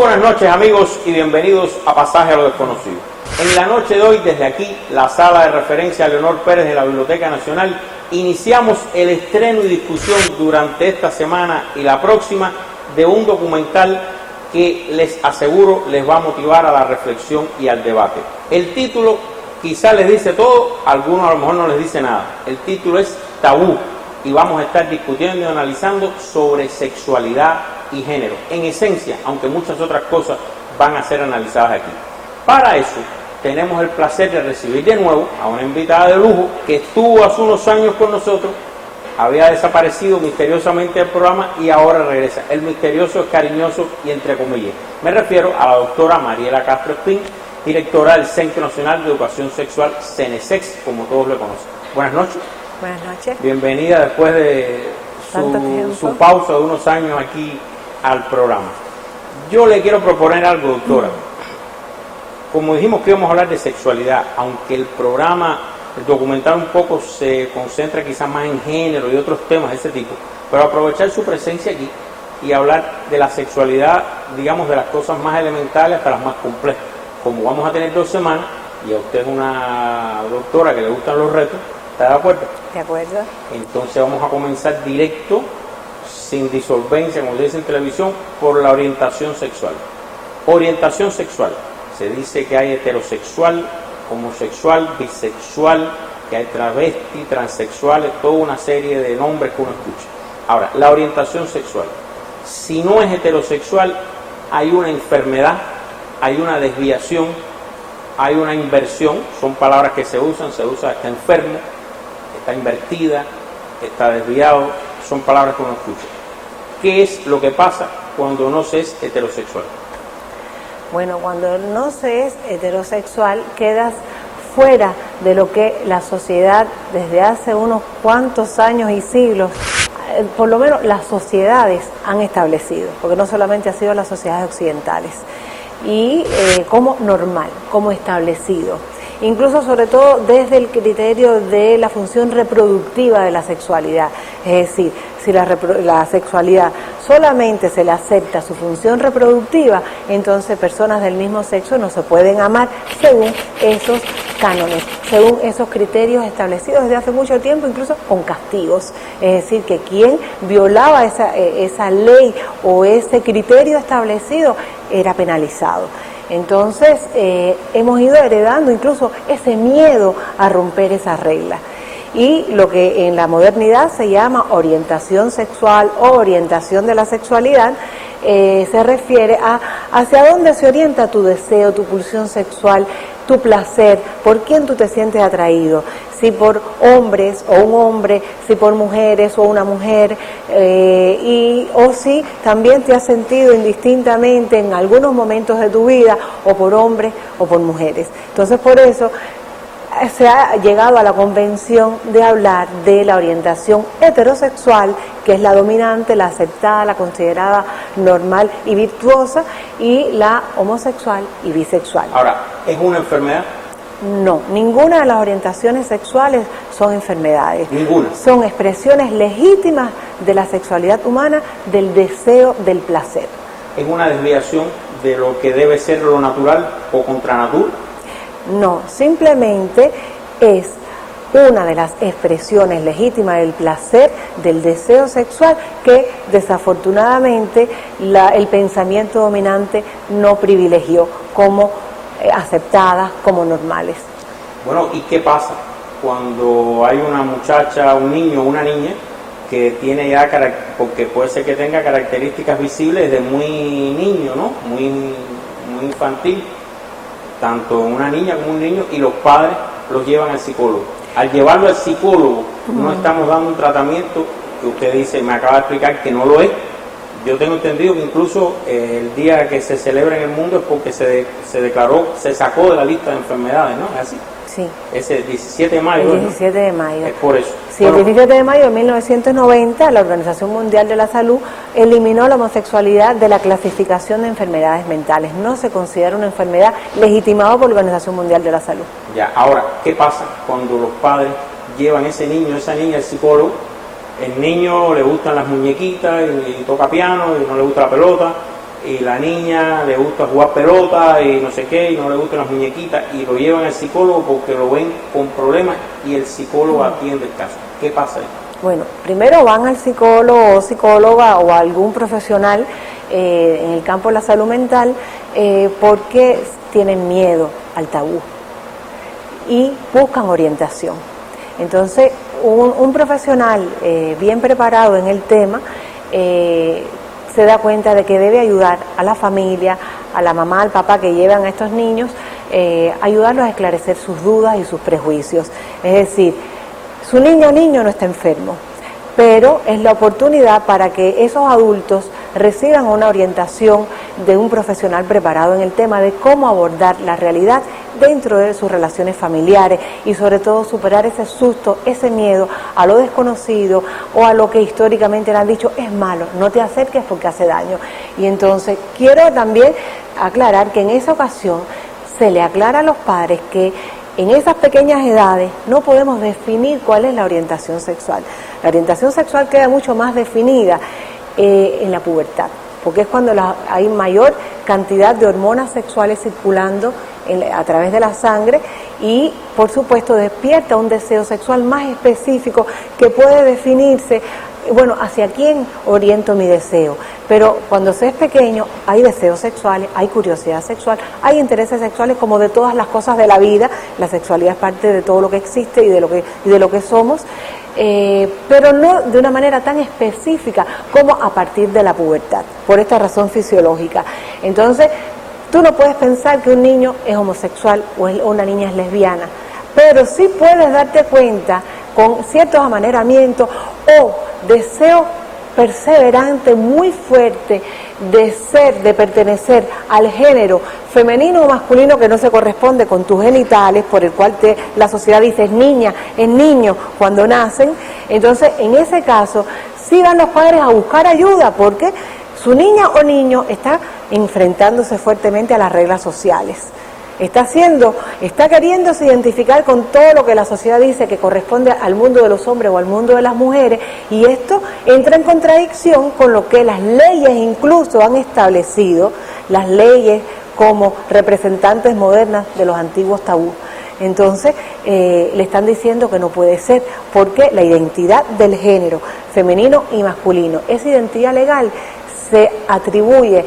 buenas noches, amigos, y bienvenidos a Pasaje a lo Desconocido. En la noche de hoy, desde aquí, la sala de referencia Leonor Pérez de la Biblioteca Nacional, iniciamos el estreno y discusión durante esta semana y la próxima de un documental que les aseguro les va a motivar a la reflexión y al debate. El título quizás les dice todo, algunos a lo mejor no les dice nada. El título es Tabú y vamos a estar discutiendo y analizando sobre sexualidad y género. En esencia, aunque muchas otras cosas van a ser analizadas aquí. Para eso tenemos el placer de recibir de nuevo a una invitada de lujo que estuvo hace unos años con nosotros, había desaparecido misteriosamente del programa y ahora regresa. El misterioso es cariñoso y entre comillas. Me refiero a la doctora Mariela Castro Espín, directora del Centro Nacional de Educación Sexual, CENESEX, como todos lo conocen. Buenas noches. Buenas noches. Bienvenida después de su pausa de unos años aquí al programa. Yo le quiero proponer algo, doctora. Como dijimos que íbamos a hablar de sexualidad, aunque el programa, el documental un poco se concentra quizás más en género y otros temas de ese tipo, pero aprovechar su presencia aquí y hablar de la sexualidad, digamos, de las cosas más elementales hasta las más complejas. Como vamos a tener 2 semanas, y a usted es una doctora que le gustan los retos, ¿está de acuerdo? De acuerdo. Entonces vamos a comenzar directo, sin disolvencia, como se dice en televisión, por la orientación sexual. Orientación sexual. Se dice que hay heterosexual, homosexual, bisexual, que hay travesti, transexuales, toda una serie de nombres que uno escucha. Ahora, la orientación sexual. Si no es heterosexual, hay una enfermedad, hay una desviación, hay una inversión, son palabras que se usa está enfermo, está invertida, está desviado, son palabras que uno escucha. ¿Qué es lo que pasa cuando no se es heterosexual? Bueno, cuando no se es heterosexual, quedas fuera de lo que la sociedad desde hace unos cuantos años y siglos, por lo menos las sociedades han establecido, porque no solamente ha sido las sociedades occidentales, y como normal, como establecido. Incluso sobre todo desde el criterio de la función reproductiva de la sexualidad. Es decir, si la sexualidad solamente se le acepta su función reproductiva, entonces personas del mismo sexo no se pueden amar según esos cánones, según esos criterios establecidos desde hace mucho tiempo, incluso con castigos. Es decir, que quien violaba esa ley o ese criterio establecido era penalizado. Entonces, hemos ido heredando incluso ese miedo a romper esas reglas. Y lo que en la modernidad se llama orientación sexual o orientación de la sexualidad, se refiere a hacia dónde se orienta tu deseo, tu pulsión sexual, tu placer, por quién tú te sientes atraído, si por hombres o un hombre, si por mujeres o una mujer, o si también te has sentido indistintamente en algunos momentos de tu vida, o por hombres o por mujeres. Entonces, por eso se ha llegado a la convención de hablar de la orientación heterosexual, que es la dominante, la aceptada, la considerada normal y virtuosa, y la homosexual y bisexual. Ahora, ¿es una enfermedad? No, ninguna de las orientaciones sexuales son enfermedades. Ninguna. Son expresiones legítimas de la sexualidad humana, del deseo, del placer. ¿Es una desviación de lo que debe ser lo natural o contra natura? No, simplemente es una de las expresiones legítimas del placer, del deseo sexual, que desafortunadamente el pensamiento dominante no privilegió como aceptadas, como normales. Bueno, ¿y qué pasa cuando hay una muchacha, un niño o una niña que tiene ya, porque puede ser que tenga características visibles de muy niño, ¿no? Muy infantil, tanto una niña como un niño, y los padres los llevan al psicólogo? Al llevarlo al psicólogo, no estamos dando un tratamiento que usted dice, me acaba de explicar que no lo es. Yo tengo entendido que incluso el día que se celebra en el mundo es porque se sacó de la lista de enfermedades, ¿no? ¿Es así? Sí. Ese 17 de mayo. El 17 de mayo. Es por eso. Sí, bueno, el 17 de mayo de 1990, la Organización Mundial de la Salud eliminó la homosexualidad de la clasificación de enfermedades mentales. No se considera una enfermedad legitimada por la Organización Mundial de la Salud. Ya, ahora, ¿qué pasa cuando los padres llevan ese niño, esa niña al psicólogo? El niño le gustan las muñequitas y toca piano y no le gusta la pelota, y la niña le gusta jugar pelota y no sé qué, y no le gustan las muñequitas, y lo llevan al psicólogo porque lo ven con problemas y el psicólogo atiende el caso. ¿Qué pasa ahí? Bueno, primero van al psicólogo o psicóloga o a algún profesional en el campo de la salud mental porque tienen miedo al tabú y buscan orientación. Entonces, un profesional bien preparado en el tema se da cuenta de que debe ayudar a la familia, a la mamá, al papá que llevan a estos niños, ayudarlos a esclarecer sus dudas y sus prejuicios. Es decir, su niño o niño no está enfermo, pero es la oportunidad para que esos adultos reciban una orientación de un profesional preparado en el tema de cómo abordar la realidad dentro de sus relaciones familiares y sobre todo superar ese susto, ese miedo a lo desconocido o a lo que históricamente le han dicho es malo, no te acerques porque hace daño. Y entonces quiero también aclarar que en esa ocasión se le aclara a los padres que en esas pequeñas edades no podemos definir cuál es la orientación sexual. La orientación sexual queda mucho más definida en la pubertad, porque es cuando hay mayor cantidad de hormonas sexuales circulando a través de la sangre y, por supuesto, despierta un deseo sexual más específico que puede definirse, bueno, hacia quién oriento mi deseo. Pero cuando se es pequeño hay deseos sexuales, hay curiosidad sexual, hay intereses sexuales como de todas las cosas de la vida. La sexualidad es parte de todo lo que existe y de lo que somos, pero no de una manera tan específica como a partir de la pubertad, por esta razón fisiológica. Entonces, tú no puedes pensar que un niño es homosexual o una niña es lesbiana, pero sí puedes darte cuenta con ciertos amaneramientos o deseo perseverante muy fuerte de pertenecer al género femenino o masculino que no se corresponde con tus genitales, por el cual la sociedad dice es niña, es niño cuando nacen. Entonces, en ese caso, sí van los padres a buscar ayuda porque su niña o niño está enfrentándose fuertemente a las reglas sociales. Está queriéndose identificar con todo lo que la sociedad dice que corresponde al mundo de los hombres o al mundo de las mujeres, y esto entra en contradicción con lo que las leyes incluso han establecido, las leyes como representantes modernas de los antiguos tabús. Entonces, le están diciendo que no puede ser, porque la identidad del género femenino y masculino, esa identidad legal se atribuye,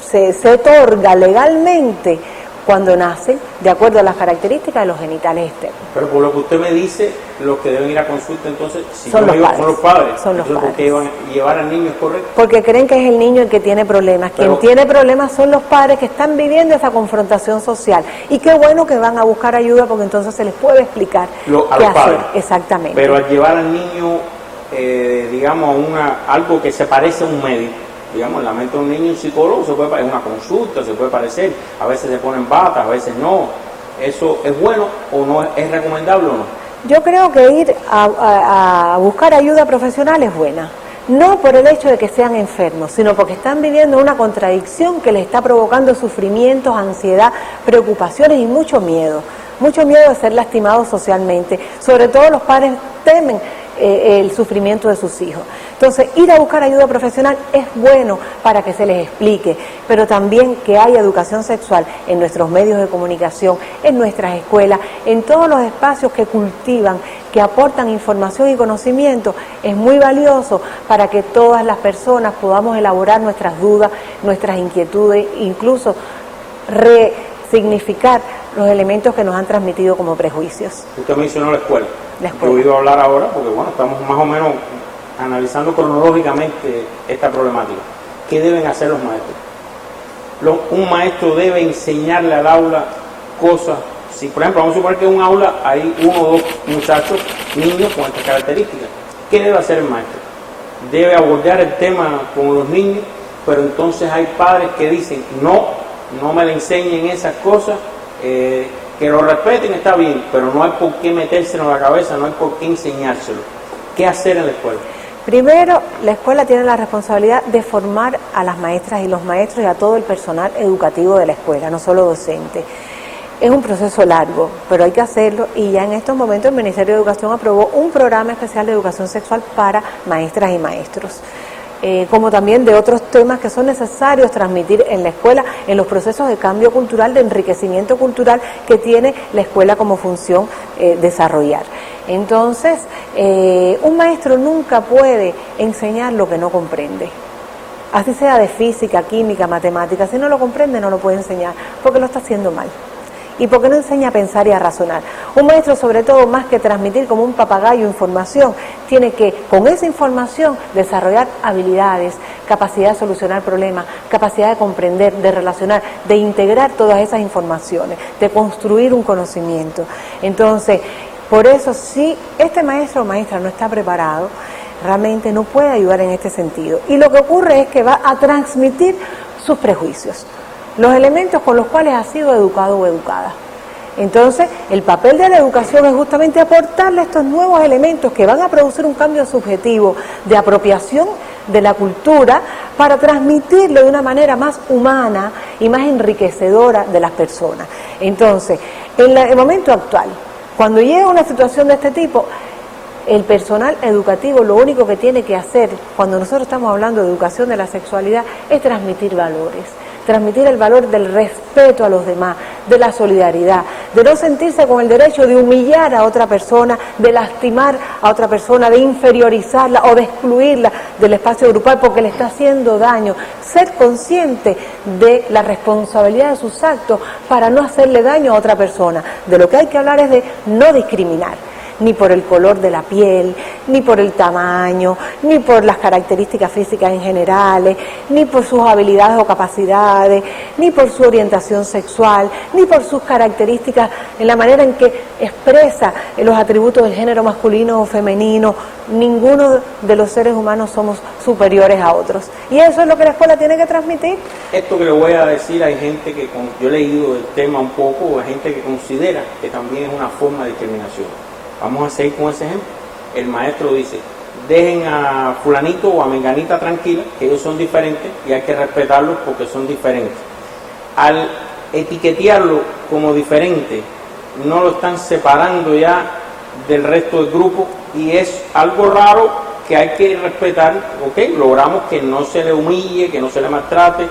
se otorga legalmente cuando nacen, de acuerdo a las características de los genitales externos. Pero por lo que usted me dice, los que deben ir a consulta entonces, si son los padres. Son los padres. Son los padres. ¿Por qué van a llevar al niño, es correcto? Porque creen que es el niño el que tiene problemas. Quien tiene problemas son los padres que están viviendo esa confrontación social. Y qué bueno que van a buscar ayuda porque entonces se les puede explicar a qué los padres. hacer. Exactamente. Pero al llevar al niño, digamos, algo que se parece a un médico, digamos, en la mente de un niño, un psicólogo, es una consulta, se puede parecer, a veces se ponen batas, a veces no. ¿Eso es bueno o no es recomendable o no? Yo creo que ir a buscar ayuda profesional es buena. No por el hecho de que sean enfermos, sino porque están viviendo una contradicción que les está provocando sufrimientos, ansiedad, preocupaciones y mucho miedo. Mucho miedo de ser lastimados socialmente. Sobre todo los padres temen el sufrimiento de sus hijos. Entonces, ir a buscar ayuda profesional es bueno para que se les explique, pero también que haya educación sexual en nuestros medios de comunicación, en nuestras escuelas, en todos los espacios que cultivan, que aportan información y conocimiento, es muy valioso para que todas las personas podamos elaborar nuestras dudas, nuestras inquietudes, incluso resignificar los elementos que nos han transmitido como prejuicios. Usted mencionó la escuela. Yo he oído hablar ahora, porque bueno, estamos más o menos analizando cronológicamente esta problemática. ¿Qué deben hacer los maestros? Un maestro debe enseñarle al aula cosas. Si, por ejemplo, vamos a suponer que en un aula hay 1 o 2 muchachos, niños con estas características. ¿Qué debe hacer el maestro? Debe abordar el tema con los niños, pero entonces hay padres que dicen, no me le enseñen esas cosas, que lo respeten está bien, pero no hay por qué metérselo en la cabeza, no hay por qué enseñárselo. ¿Qué hacer en la escuela? Primero, la escuela tiene la responsabilidad de formar a las maestras y los maestros y a todo el personal educativo de la escuela, no solo docente. Es un proceso largo, pero hay que hacerlo, y ya en estos momentos el Ministerio de Educación aprobó un programa especial de educación sexual para maestras y maestros. como también de otros temas que son necesarios transmitir en la escuela, en los procesos de cambio cultural, de enriquecimiento cultural que tiene la escuela como función desarrollar. Entonces, un maestro nunca puede enseñar lo que no comprende. Así sea de física, química, matemática, si no lo comprende no lo puede enseñar, porque lo está haciendo mal. Y porque no enseña a pensar y a razonar. Un maestro, sobre todo, más que transmitir como un papagayo información, tiene que, con esa información, desarrollar habilidades, capacidad de solucionar problemas, capacidad de comprender, de relacionar, de integrar todas esas informaciones, de construir un conocimiento. Entonces, por eso, si este maestro o maestra no está preparado, realmente no puede ayudar en este sentido. Y lo que ocurre es que va a transmitir sus prejuicios, los elementos con los cuales ha sido educado o educada. Entonces, el papel de la educación es justamente aportarle estos nuevos elementos que van a producir un cambio subjetivo de apropiación de la cultura para transmitirlo de una manera más humana y más enriquecedora de las personas. Entonces, en el momento actual, cuando llega una situación de este tipo, el personal educativo lo único que tiene que hacer, cuando nosotros estamos hablando de educación de la sexualidad, es transmitir valores. Transmitir el valor del respeto a los demás, de la solidaridad, de no sentirse con el derecho de humillar a otra persona, de lastimar a otra persona, de inferiorizarla o de excluirla del espacio grupal porque le está haciendo daño. Ser consciente de la responsabilidad de sus actos para no hacerle daño a otra persona. De lo que hay que hablar es de no discriminar, ni por el color de la piel, ni por el tamaño, ni por las características físicas en general, ni por sus habilidades o capacidades, ni por su orientación sexual, ni por sus características en la manera en que expresa los atributos del género masculino o femenino. Ninguno de los seres humanos somos superiores a otros. Y eso es lo que la escuela tiene que transmitir. Esto que le voy a decir, hay gente que, yo he leído el tema un poco, hay gente que considera que también es una forma de discriminación. Vamos a seguir con ese ejemplo. El maestro dice, dejen a fulanito o a menganita tranquila, que ellos son diferentes y hay que respetarlos porque son diferentes. Al etiquetearlo como diferente, no lo están separando ya del resto del grupo y es algo raro que hay que respetar. Ok, logramos que no se le humille, que no se le maltrate,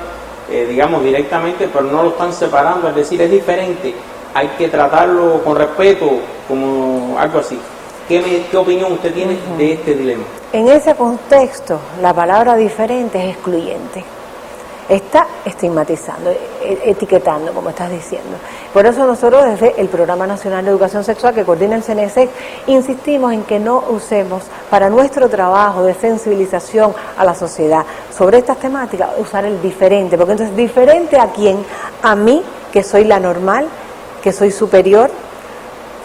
digamos directamente, pero no lo están separando, es decir, es diferente. Hay que tratarlo con respeto, como algo así. ¿Qué opinión usted tiene de este dilema? En ese contexto, la palabra diferente es excluyente. Está estigmatizando, etiquetando, como estás diciendo. Por eso nosotros desde el Programa Nacional de Educación Sexual que coordina el CNSEC insistimos en que no usemos para nuestro trabajo de sensibilización a la sociedad sobre estas temáticas, usar el diferente. Porque entonces, ¿diferente a quién? A mí, que soy la normal, que soy superior,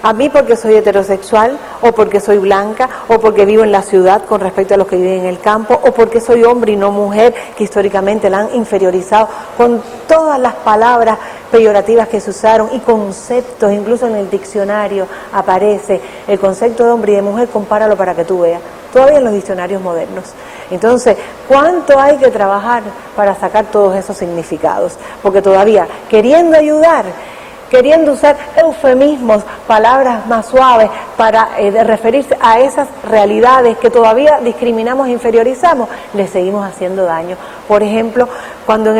a mí porque soy heterosexual, o porque soy blanca, o porque vivo en la ciudad con respecto a los que viven en el campo, o porque soy hombre y no mujer, que históricamente la han inferiorizado con todas las palabras peyorativas que se usaron y conceptos, incluso en el diccionario aparece el concepto de hombre y de mujer, compáralo para que tú veas, todavía en los diccionarios modernos. Entonces, ¿cuánto hay que trabajar para sacar todos esos significados? Porque todavía, queriendo ayudar, queriendo usar eufemismos, palabras más suaves para referirse a esas realidades que todavía discriminamos e inferiorizamos, le seguimos haciendo daño. Por ejemplo, cuando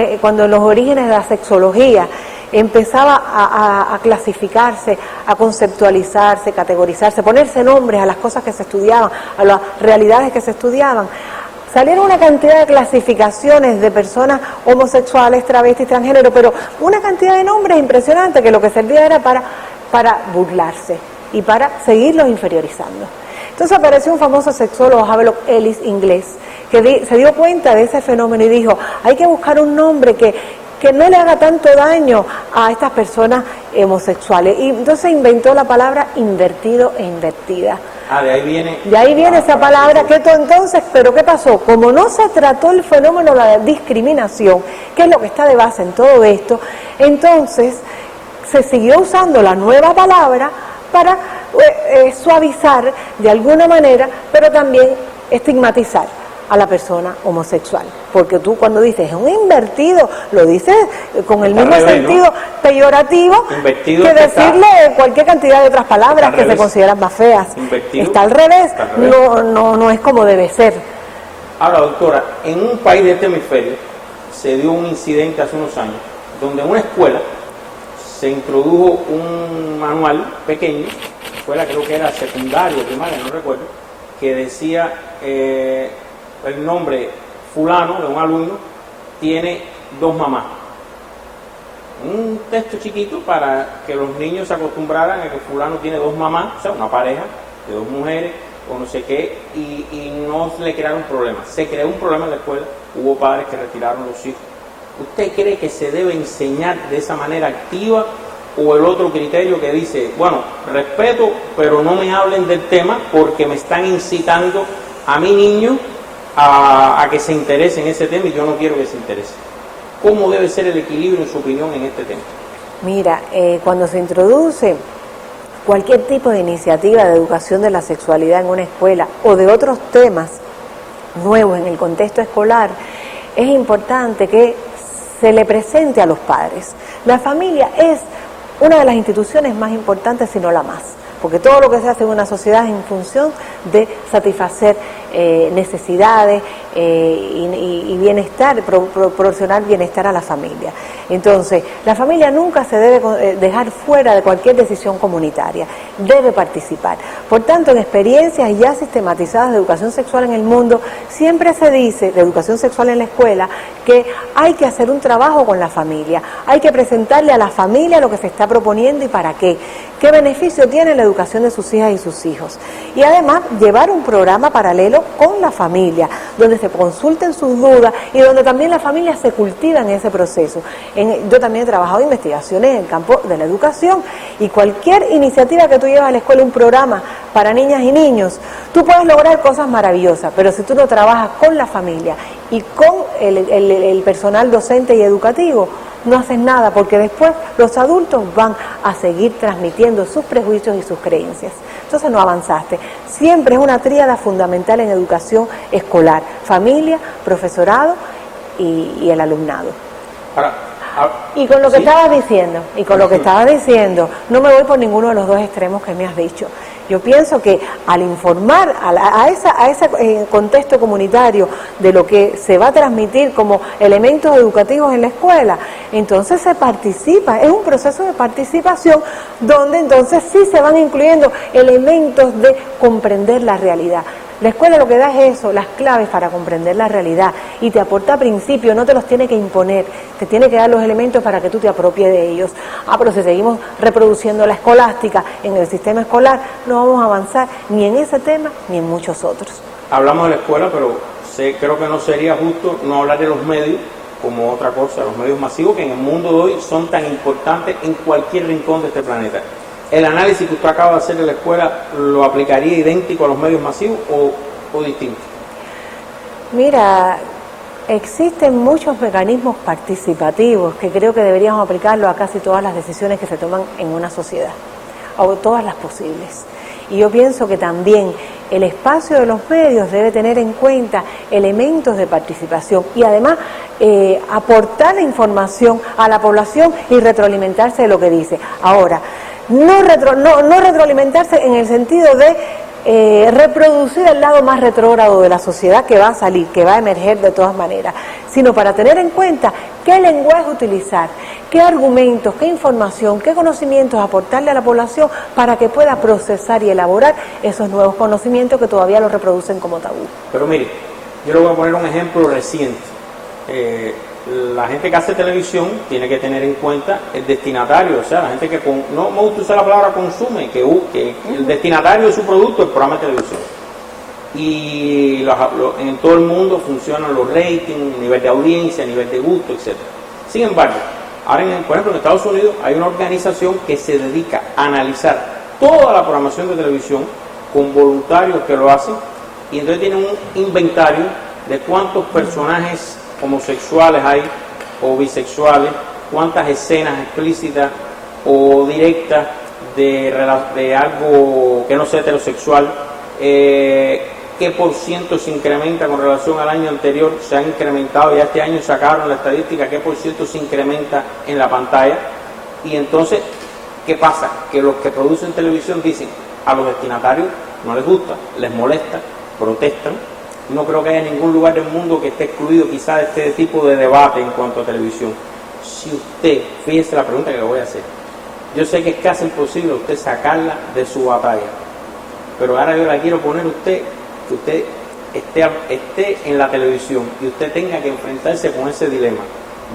en los orígenes de la sexología empezaba a clasificarse, a conceptualizarse, categorizarse, ponerse nombres a las cosas que se estudiaban, a las realidades que se estudiaban, salieron una cantidad de clasificaciones de personas homosexuales, travestis, transgénero, pero una cantidad de nombres impresionante que lo que servía era para burlarse y para seguirlos inferiorizando. Entonces apareció un famoso sexólogo, Havelock Ellis, inglés, que se dio cuenta de ese fenómeno y dijo, hay que buscar un nombre que no le haga tanto daño a estas personas homosexuales. Y entonces inventó la palabra invertido e invertida. De ahí viene. De ahí viene esa palabra, que entonces, pero ¿qué pasó? Como no se trató el fenómeno de la discriminación, que es lo que está de base en todo esto, entonces se siguió usando la nueva palabra para suavizar de alguna manera, pero también estigmatizar a la persona homosexual, porque tú cuando dices es un invertido, lo dices con el mismo sentido, ¿no? Peyorativo, invertido, que decirle cualquier cantidad de otras palabras que se consideran más feas. Invertido, está al revés, no es como debe ser. Ahora, doctora, en un país de este hemisferio se dio un incidente hace unos años donde en una escuela se introdujo un manual pequeño, escuela creo que era secundaria, primaria, no recuerdo, que decía el nombre fulano de un alumno tiene 2 mamás. Un texto chiquito para que los niños se acostumbraran a que fulano tiene 2 mamás, o sea, una pareja de 2 mujeres o no sé qué, y no le crearon problemas. Se creó un problema en la escuela, hubo padres que retiraron los hijos. ¿Usted cree que se debe enseñar de esa manera activa o el otro criterio que dice, bueno, respeto, pero no me hablen del tema porque me están incitando a mi niño a que se interese en ese tema y yo no quiero que se interese? ¿Cómo debe ser el equilibrio, en su opinión, en este tema? Mira, cuando se introduce cualquier tipo de iniciativa de educación de la sexualidad en una escuela o de otros temas nuevos en el contexto escolar, es importante que se le presente a los padres. La familia es una de las instituciones más importantes, si no la más, porque todo lo que se hace en una sociedad es en función de satisfacer necesidades y bienestar, proporcionar bienestar a la familia. Entonces, la familia nunca se debe dejar fuera de cualquier decisión comunitaria, debe participar. Por tanto, en experiencias ya sistematizadas de educación sexual en el mundo, siempre se dice, de educación sexual en la escuela, que hay que hacer un trabajo con la familia, hay que presentarle a la familia lo que se está proponiendo y para qué beneficio tiene la educación de sus hijas y sus hijos. Y además, llevar un programa paralelo con la familia, donde se consulten sus dudas y donde también la familia se cultiva en ese proceso. Yo también he trabajado en investigaciones en el campo de la educación y cualquier iniciativa que tú llevas a la escuela, un programa para niñas y niños, tú puedes lograr cosas maravillosas, pero si tú no trabajas con la familia y con el personal docente y educativo, no haces nada, porque después los adultos van a seguir transmitiendo sus prejuicios y sus creencias. Entonces no avanzaste. Siempre es una tríada fundamental en educación escolar: familia, profesorado y el alumnado. Y con lo que estabas diciendo, no me voy por ninguno de los dos extremos que me has dicho. Yo pienso que al informar a ese contexto comunitario de lo que se va a transmitir como elementos educativos en la escuela, entonces se participa, es un proceso de participación donde entonces sí se van incluyendo elementos de comprender la realidad. La escuela lo que da es eso, las claves para comprender la realidad, y te aporta principios, no te los tiene que imponer, te tiene que dar los elementos para que tú te apropies de ellos. Pero si seguimos reproduciendo la escolástica en el sistema escolar, no vamos a avanzar ni en ese tema ni en muchos otros. Hablamos de la escuela, pero creo que no sería justo no hablar de los medios como otra cosa, los medios masivos que en el mundo de hoy son tan importantes en cualquier rincón de este planeta. ¿El análisis que usted acaba de hacer en la escuela lo aplicaría idéntico a los medios masivos o distinto? Mira, existen muchos mecanismos participativos que creo que deberíamos aplicarlo a casi todas las decisiones que se toman en una sociedad, o todas las posibles. Y yo pienso que también el espacio de los medios debe tener en cuenta elementos de participación y además aportar la información a la población y retroalimentarse de lo que dice. Ahora, no retroalimentarse en el sentido de reproducir el lado más retrógrado de la sociedad que va a salir, que va a emerger de todas maneras, sino para tener en cuenta qué lenguaje utilizar, qué argumentos, qué información, qué conocimientos aportarle a la población para que pueda procesar y elaborar esos nuevos conocimientos que todavía los reproducen como tabú. Pero mire, yo le voy a poner un ejemplo reciente. La gente que hace televisión tiene que tener en cuenta el destinatario, o sea, la gente que no me gusta usar la palabra consume, que el destinatario de su producto es el programa de televisión. Y en todo el mundo funcionan los ratings, nivel de audiencia, nivel de gusto, etc. Sin embargo, ahora por ejemplo en Estados Unidos hay una organización que se dedica a analizar toda la programación de televisión con voluntarios que lo hacen, y entonces tienen un inventario de cuántos personajes homosexuales hay o bisexuales, cuántas escenas explícitas o directas de algo que no sea heterosexual, qué por ciento se incrementa con relación al año anterior, se ha incrementado, ya este año sacaron la estadística, qué por ciento se incrementa en la pantalla. Y entonces, ¿qué pasa? Que los que producen televisión dicen, a los destinatarios no les gusta, les molesta, protestan, No creo que haya ningún lugar del mundo que esté excluido quizá de este tipo de debate en cuanto a televisión. Si usted, fíjese la pregunta que le voy a hacer, yo sé que es casi imposible usted sacarla de su batalla, pero ahora yo la quiero poner a usted, que usted esté en la televisión y usted tenga que enfrentarse con ese dilema.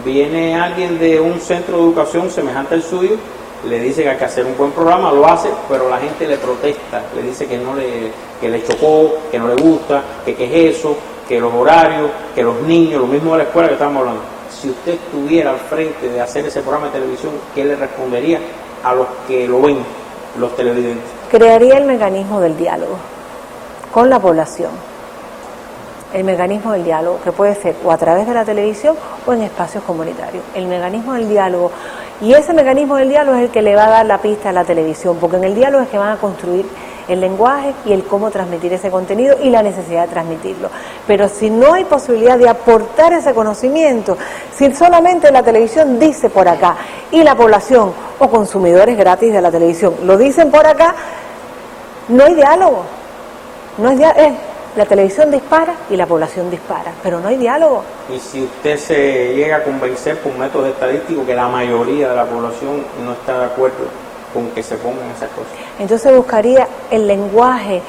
Viene alguien de un centro de educación semejante al suyo, le dice que hay que hacer un buen programa, lo hace, pero la gente le protesta, le dice que que le chocó, que no le gusta, que es eso, que los horarios, que los niños, lo mismo de la escuela que estamos hablando. Si usted estuviera al frente de hacer ese programa de televisión, ¿qué le respondería a los que lo ven, los televidentes? Crearía el mecanismo del diálogo con la población. El mecanismo del diálogo, que puede ser o a través de la televisión o en espacios comunitarios. El mecanismo del diálogo. Y ese mecanismo del diálogo es el que le va a dar la pista a la televisión, porque en el diálogo es que van a construir el lenguaje y el cómo transmitir ese contenido y la necesidad de transmitirlo. Pero si no hay posibilidad de aportar ese conocimiento, si solamente la televisión dice por acá y la población o consumidores gratis de la televisión lo dicen por acá, no hay diálogo. No hay diálogo. La televisión dispara y la población dispara, pero no hay diálogo. Y si usted se llega a convencer por métodos estadísticos que la mayoría de la población no está de acuerdo con que se pongan esas cosas, entonces buscaría el lenguaje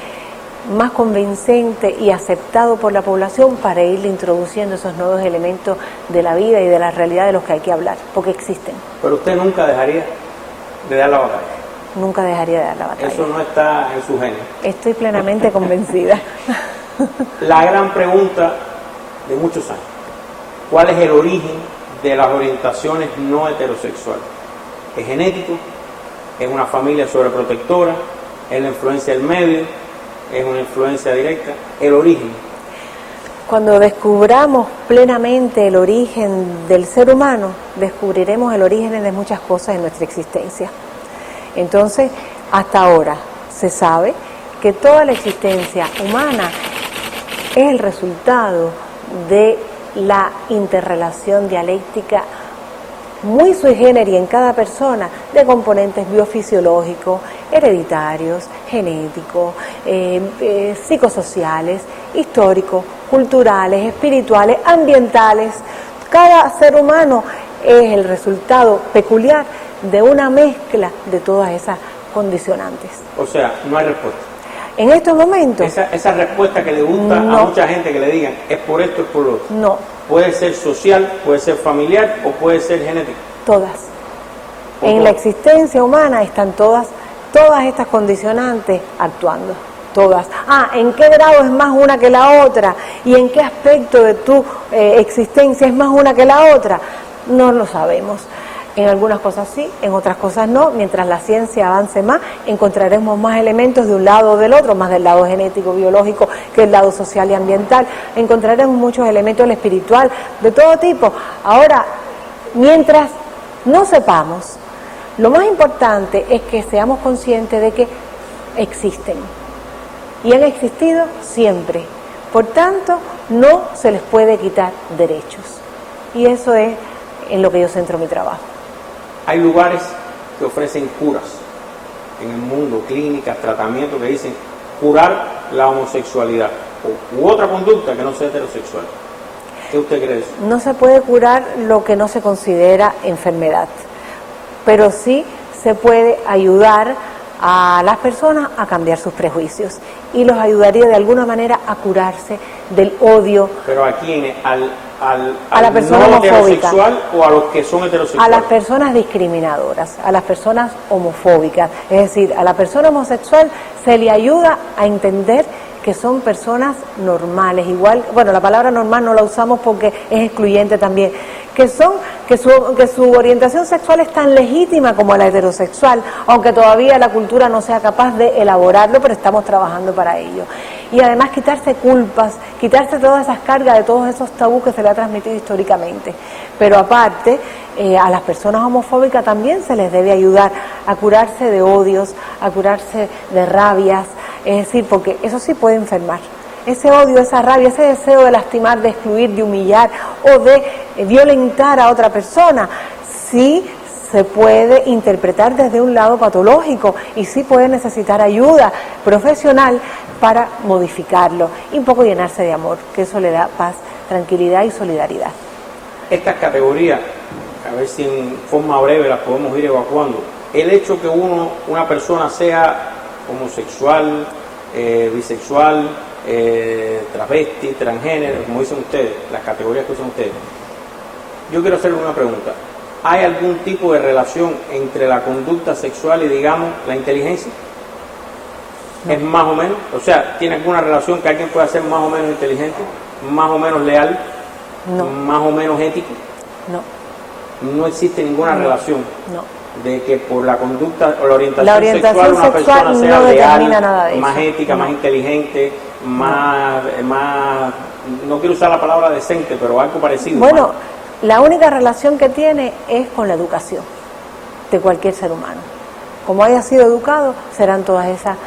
más convincente y aceptado por la población para irle introduciendo esos nuevos elementos de la vida y de la realidad de los que hay que hablar, porque existen. Pero usted nunca dejaría de dar la batalla. Nunca dejaría de dar la batalla. Eso no está en su genio. Estoy plenamente convencida. La gran pregunta de muchos años: ¿cuál es el origen de las orientaciones no heterosexuales? ¿Es genético? ¿Es una familia sobreprotectora? ¿Es la influencia del medio? ¿Es una influencia directa? El origen. Cuando descubramos plenamente el origen del ser humano, descubriremos el origen de muchas cosas en nuestra existencia. Entonces, hasta ahora se sabe que toda la existencia humana es el resultado de la interrelación dialéctica muy sui generis en cada persona de componentes biofisiológicos, hereditarios, genéticos, psicosociales, históricos, culturales, espirituales, ambientales. Cada ser humano es el resultado peculiar de una mezcla de todas esas condicionantes. O sea, no hay respuesta. En estos momentos... Esa respuesta que le gusta no. A mucha gente que le digan, es por esto, es por lo otro. No. Puede ser social, puede ser familiar o puede ser genético. Todas. En la existencia humana están todas estas condicionantes actuando. Todas. ¿En qué grado es más una que la otra? ¿Y en qué aspecto de tu existencia es más una que la otra? No lo sabemos. En algunas cosas sí, en otras cosas no. Mientras la ciencia avance más, encontraremos más elementos de un lado o del otro, más del lado genético, biológico, que del lado social y ambiental. Encontraremos muchos elementos del espiritual, de todo tipo. Ahora, mientras no sepamos, lo más importante es que seamos conscientes de que existen. Y han existido siempre. Por tanto, no se les puede quitar derechos. Y eso es en lo que yo centro mi trabajo. Hay lugares que ofrecen curas en el mundo, clínicas, tratamientos que dicen curar la homosexualidad u otra conducta que no sea heterosexual. ¿Qué usted cree de eso? No se puede curar lo que no se considera enfermedad, pero sí se puede ayudar a las personas a cambiar sus prejuicios y los ayudaría de alguna manera a curarse del odio. Pero ¿a quién? A la persona no homofóbica, heterosexual o a los que son heterosexuales? a las personas discriminadoras, a las personas homofóbicas, es decir, a la persona homosexual se le ayuda a entender que son personas normales, igual, bueno, la palabra normal no la usamos porque es excluyente también, que su orientación sexual es tan legítima como la heterosexual, aunque todavía la cultura no sea capaz de elaborarlo, pero estamos trabajando para ello. Y además quitarse culpas, quitarse todas esas cargas de todos esos tabús que se le ha transmitido históricamente. Pero aparte, a las personas homofóbicas también se les debe ayudar a curarse de odios, a curarse de rabias, es decir, porque eso sí puede enfermar. Ese odio, esa rabia, ese deseo de lastimar, de excluir, de humillar o de violentar a otra persona, sí se puede interpretar desde un lado patológico y sí puede necesitar ayuda profesional para modificarlo y un poco llenarse de amor, que eso le da paz, tranquilidad y solidaridad. Estas categorías, a ver si en forma breve las podemos ir evacuando. El hecho que una persona sea homosexual, bisexual, travesti, transgénero, como dicen ustedes, las categorías que usan ustedes. Yo quiero hacerle una pregunta. ¿Hay algún tipo de relación entre la conducta sexual y, digamos, la inteligencia? No. ¿Es más o menos? O sea, ¿tiene alguna relación que alguien pueda ser más o menos inteligente, más o menos leal, no, más o menos ético? No. No existe ninguna relación. No. De que por la conducta o la orientación sexual una persona sea no leal, más ética, más inteligente, más, no quiero usar la palabra decente, pero algo parecido. Bueno, la única relación que tiene es con la educación de cualquier ser humano. Como haya sido educado, serán todas esas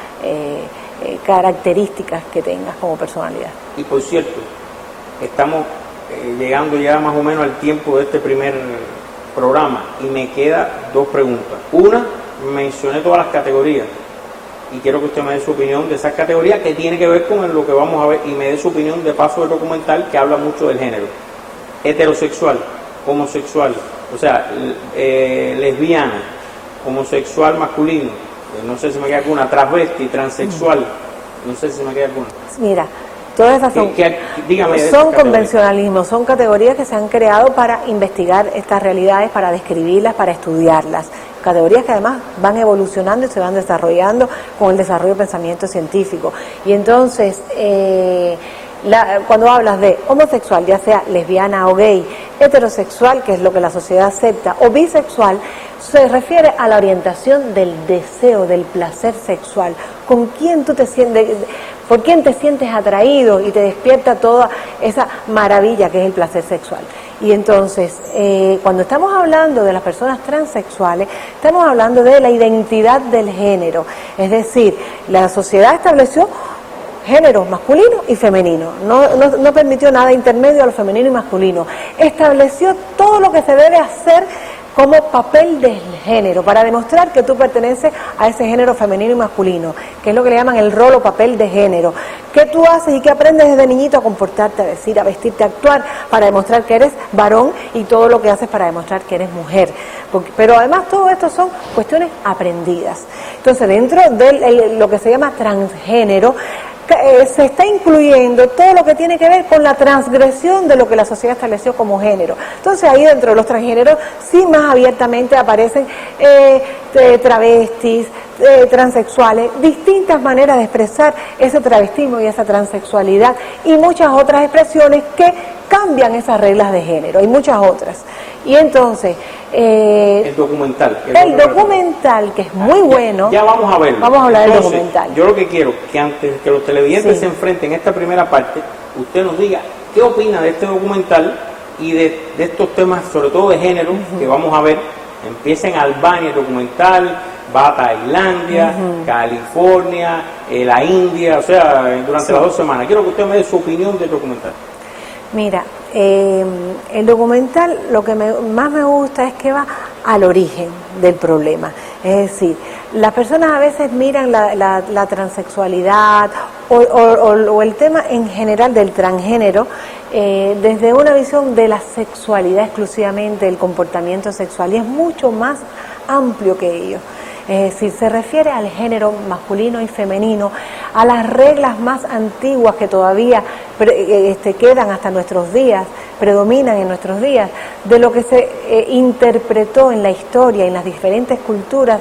características que tengas como personalidad. Y por cierto, estamos llegando ya más o menos al tiempo de este primer programa y me quedan dos preguntas. Una, mencioné todas las categorías y quiero que usted me dé su opinión de esas categorías que tiene que ver con lo que vamos a ver y me dé su opinión de paso del documental que habla mucho del género. Heterosexual, homosexual, o sea, lesbiana, homosexual masculino, no sé si me queda alguna, transvesti, transexual, no sé si me queda alguna. Mira, todas esas son convencionalismos, son categorías que se han creado para investigar estas realidades, para describirlas, para estudiarlas. Categorías que además van evolucionando y se van desarrollando con el desarrollo del pensamiento científico. Y entonces, cuando hablas de homosexual, ya sea lesbiana o gay, heterosexual, que es lo que la sociedad acepta, o bisexual, se refiere a la orientación del deseo, del placer sexual, con quién tú te sientes, por quién te sientes atraído y te despierta toda esa maravilla que es el placer sexual. Y entonces, cuando estamos hablando de las personas transexuales, estamos hablando de la identidad del género, es decir, la sociedad estableció géneros masculino y femenino, no permitió nada intermedio a lo femenino y masculino, estableció todo lo que se debe hacer como papel del género, para demostrar que tú perteneces a ese género femenino y masculino, que es lo que le llaman el rol o papel de género. ¿Qué tú haces y qué aprendes desde niñito a comportarte, a decir, a vestirte, a actuar, para demostrar que eres varón y todo lo que haces para demostrar que eres mujer? Pero además todo esto son cuestiones aprendidas. Entonces, dentro de lo que se llama transgénero, se está incluyendo todo lo que tiene que ver con la transgresión de lo que la sociedad estableció como género. Entonces ahí dentro de los transgéneros sí más abiertamente aparecen travestis, transexuales, distintas maneras de expresar ese travestismo y esa transexualidad y muchas otras expresiones que cambian esas reglas de género, hay muchas otras. Y entonces el documental, que es muy bueno, ya vamos a verlo. Vamos a hablar entonces, del documental. Yo lo que quiero que antes que los televidentes se enfrenten en esta primera parte, usted nos diga qué opina de este documental y de estos temas, sobre todo de género, que vamos a ver. Empieza en Albania el documental, va a Tailandia, California, la India, o sea, durante las 2 semanas. Quiero que usted me dé su opinión del documental. Mira, el documental lo que más me gusta es que va al origen del problema. Es decir, las personas a veces miran la transexualidad o el tema en general del transgénero desde una visión de la sexualidad exclusivamente, del comportamiento sexual, y es mucho más amplio que ello. Es decir, se refiere al género masculino y femenino, a las reglas más antiguas que todavía quedan hasta nuestros días, predominan en nuestros días, de lo que se interpretó en la historia, en las diferentes culturas,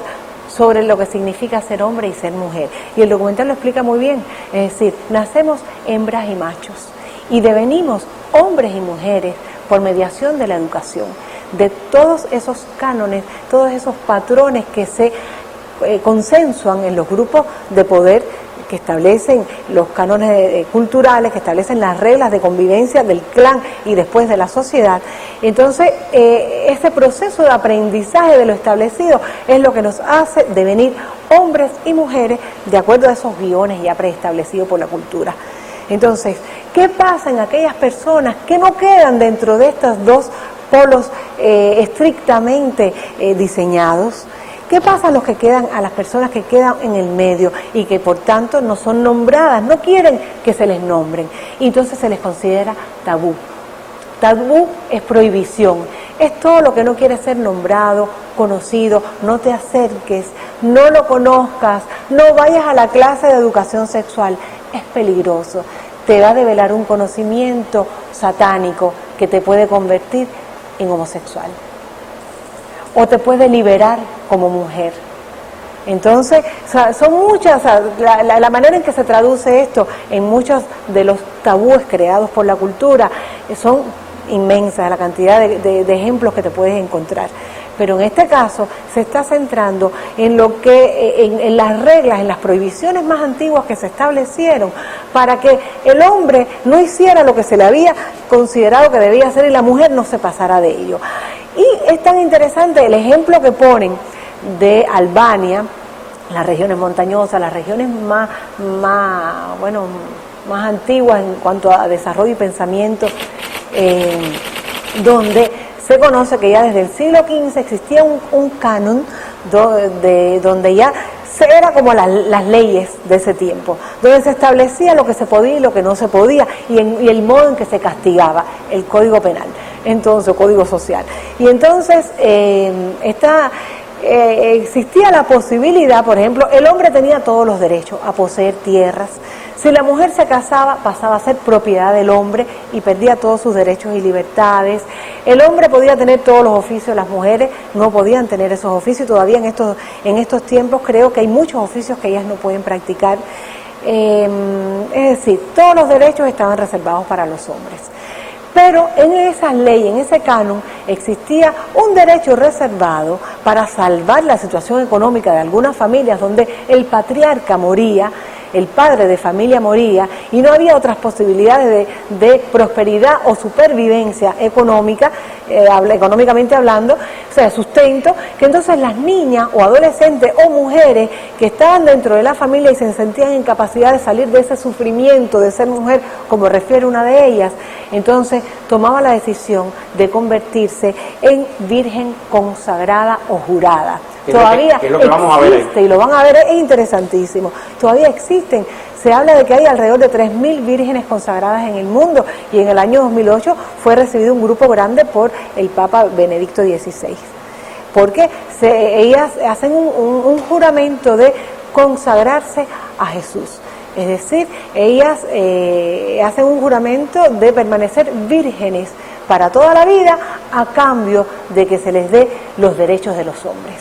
sobre lo que significa ser hombre y ser mujer. Y el documental lo explica muy bien, es decir, nacemos hembras y machos, y devenimos hombres y mujeres por mediación de la educación, de todos esos cánones, todos esos patrones que se consensuan en los grupos de poder, que establecen los cánones culturales, que establecen las reglas de convivencia del clan y después de la sociedad. Entonces, ese proceso de aprendizaje de lo establecido es lo que nos hace devenir hombres y mujeres de acuerdo a esos guiones ya preestablecidos por la cultura. Entonces, ¿qué pasa en aquellas personas que no quedan dentro de estos dos polos estrictamente diseñados? ¿Qué pasa a las personas que quedan en el medio y que por tanto no son nombradas, no quieren que se les nombren? Y entonces se les considera tabú. Tabú es prohibición, es todo lo que no quiere ser nombrado, conocido, no te acerques, no lo conozcas, no vayas a la clase de educación sexual, es peligroso, te va a develar un conocimiento satánico que te puede convertir en homosexual o te puede liberar como mujer. Entonces, son muchas, la manera en que se traduce esto en muchos de los tabúes creados por la cultura son inmensa la cantidad de ejemplos que te puedes encontrar, pero en este caso se está centrando en lo que en las reglas, en las prohibiciones más antiguas que se establecieron para que el hombre no hiciera lo que se le había considerado que debía hacer y la mujer no se pasara de ello. Y es tan interesante el ejemplo que ponen de Albania, las regiones montañosas, las regiones más antiguas en cuanto a desarrollo y pensamiento, donde se conoce que ya desde el siglo XV existía un canon donde ya era como las leyes de ese tiempo, donde se establecía lo que se podía y lo que no se podía y el modo en que se castigaba, el código penal, entonces, código social. Y entonces existía la posibilidad, por ejemplo, el hombre tenía todos los derechos a poseer tierras. Si la mujer se casaba, pasaba a ser propiedad del hombre y perdía todos sus derechos y libertades. El hombre podía tener todos los oficios, las mujeres no podían tener esos oficios. Todavía en estos tiempos creo que hay muchos oficios que ellas no pueden practicar. Es decir, todos los derechos estaban reservados para los hombres. Pero en esa ley, en ese canon, existía un derecho reservado para salvar la situación económica de algunas familias donde el patriarca moría, el padre de familia moría y no había otras posibilidades de prosperidad o supervivencia económica, económicamente hablando, o sea, sustento, que entonces las niñas o adolescentes o mujeres que estaban dentro de la familia y se sentían en capacidad de salir de ese sufrimiento de ser mujer, como refiere una de ellas, entonces tomaba la decisión de convertirse en virgen consagrada o jurada. Todavía es lo que vamos a ver existe, y lo van a ver, es interesantísimo, todavía existen, se habla de que hay alrededor de 3.000 vírgenes consagradas en el mundo y en el año 2008 fue recibido un grupo grande por el Papa Benedicto XVI, porque ellas hacen un juramento de consagrarse a Jesús. Es decir, ellas hacen un juramento de permanecer vírgenes para toda la vida a cambio de que se les dé los derechos de los hombres,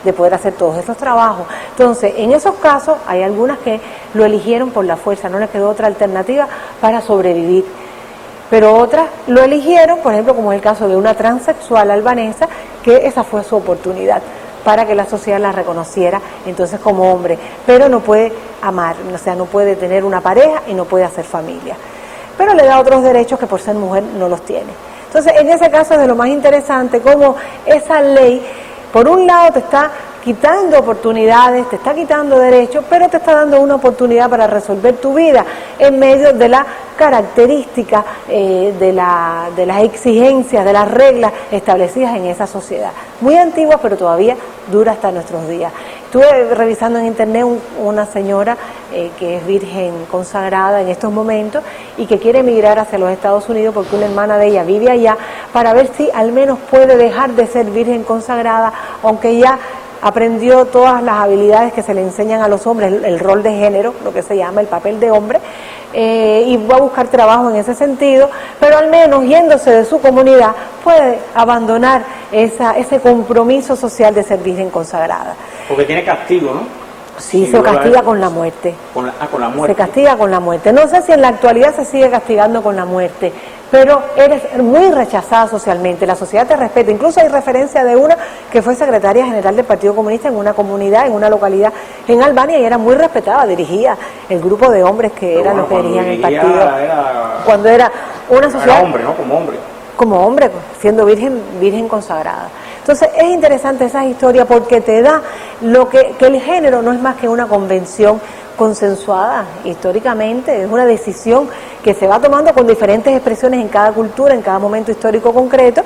de poder hacer todos esos trabajos. Entonces, en esos casos hay algunas que lo eligieron por la fuerza, no les quedó otra alternativa para sobrevivir. Pero otras lo eligieron, por ejemplo, como es el caso de una transexual albanesa, que esa fue su oportunidad para que la sociedad la reconociera entonces como hombre, pero no puede amar, o sea, no puede tener una pareja y no puede hacer familia, pero le da otros derechos que por ser mujer no los tiene. Entonces, en ese caso es de lo más interesante cómo esa ley, por un lado, te está quitando oportunidades, te está quitando derechos, pero te está dando una oportunidad para resolver tu vida en medio de la característica de las exigencias, de las reglas establecidas en esa sociedad. Muy antigua, pero todavía dura hasta nuestros días. Estuve revisando en internet una señora que es virgen consagrada en estos momentos y que quiere emigrar hacia los Estados Unidos porque una hermana de ella vive allá, para ver si al menos puede dejar de ser virgen consagrada, aunque ya aprendió todas las habilidades que se le enseñan a los hombres, el rol de género, lo que se llama el papel de hombre, y va a buscar trabajo en ese sentido, pero al menos yéndose de su comunidad puede abandonar ese compromiso social de ser virgen consagrada. Porque tiene castigo, ¿no? Sí, se castiga con la muerte. Con la muerte. Se castiga con la muerte. No sé si en la actualidad se sigue castigando con la muerte, pero eres muy rechazada socialmente. La sociedad te respeta. Incluso hay referencia de una que fue secretaria general del Partido Comunista en una comunidad, en una localidad en Albania, y era muy respetada. Dirigía el grupo de hombres que eran los que dirigían el partido. Cuando era una sociedad. Era hombre, ¿no? Como hombre. Como hombre, siendo virgen consagrada. Entonces es interesante esa historia porque te da lo que el género no es más que una convención consensuada históricamente, es una decisión que se va tomando con diferentes expresiones en cada cultura, en cada momento histórico concreto,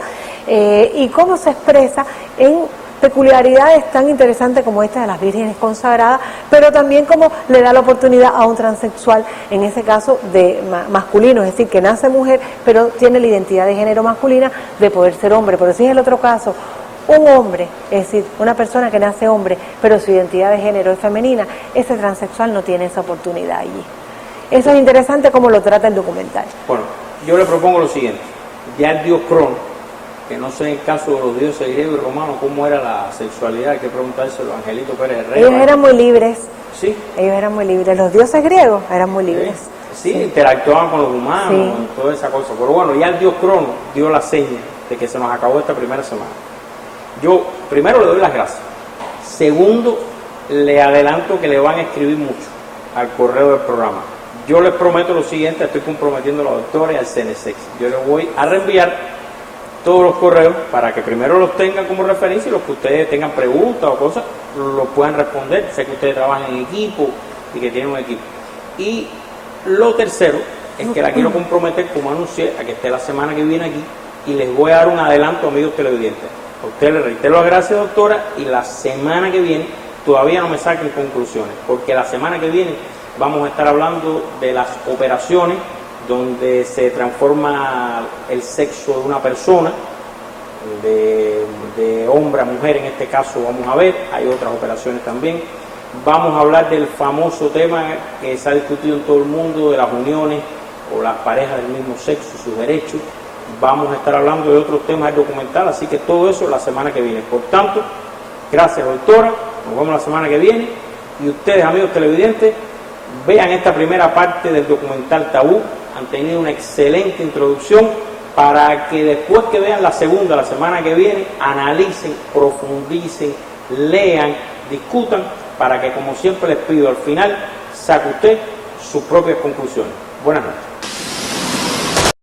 y cómo se expresa en peculiaridades tan interesantes como esta de las vírgenes consagradas, pero también como le da la oportunidad a un transexual, en ese caso de masculino, es decir, que nace mujer, pero tiene la identidad de género masculina, de poder ser hombre. Pero si es el otro caso, un hombre, es decir, una persona que nace hombre, pero su identidad de género es femenina, ese transexual no tiene esa oportunidad allí. Eso es interesante como lo trata el documental. Bueno, yo le propongo lo siguiente. Ya el dios Crono, que no sé en el caso de los dioses griegos y romanos cómo era la sexualidad, hay que preguntárselo a Angelito Pérez Rey. Ellos eran muy libres. Sí. Ellos eran muy libres. Los dioses griegos eran muy libres. Sí, interactuaban con los humanos, sí, toda esa cosa. Pero bueno, ya el dios Crono dio la seña de que se nos acabó esta primera semana. Yo primero le doy las gracias. Segundo, le adelanto que le van a escribir mucho al correo del programa. Yo les prometo lo siguiente, estoy comprometiendo a la doctora y al CNSEX. Yo les voy a reenviar todos los correos para que primero los tengan como referencia y los que ustedes tengan preguntas o cosas, los puedan responder. Sé que ustedes trabajan en equipo y que tienen un equipo. Y lo tercero es que la quiero comprometer, como anuncié, a que esté la semana que viene aquí y les voy a dar un adelanto, amigos televidentes. A ustedes les reitero las gracias, doctora, y la semana que viene todavía no me saquen conclusiones, porque la semana que viene vamos a estar hablando de las operaciones donde se transforma el sexo de una persona, de hombre a mujer en este caso vamos a ver, hay otras operaciones también. Vamos a hablar del famoso tema que se ha discutido en todo el mundo, de las uniones o las parejas del mismo sexo, sus derechos. Vamos a estar hablando de otros temas del documental, así que todo eso la semana que viene. Por tanto, gracias doctora, nos vemos la semana que viene y ustedes, amigos televidentes, vean esta primera parte del documental Tabú. Han tenido una excelente introducción para que después que vean la segunda, la semana que viene, analicen, profundicen, lean, discutan, para que, como siempre les pido, al final saque usted sus propias conclusiones. Buenas noches.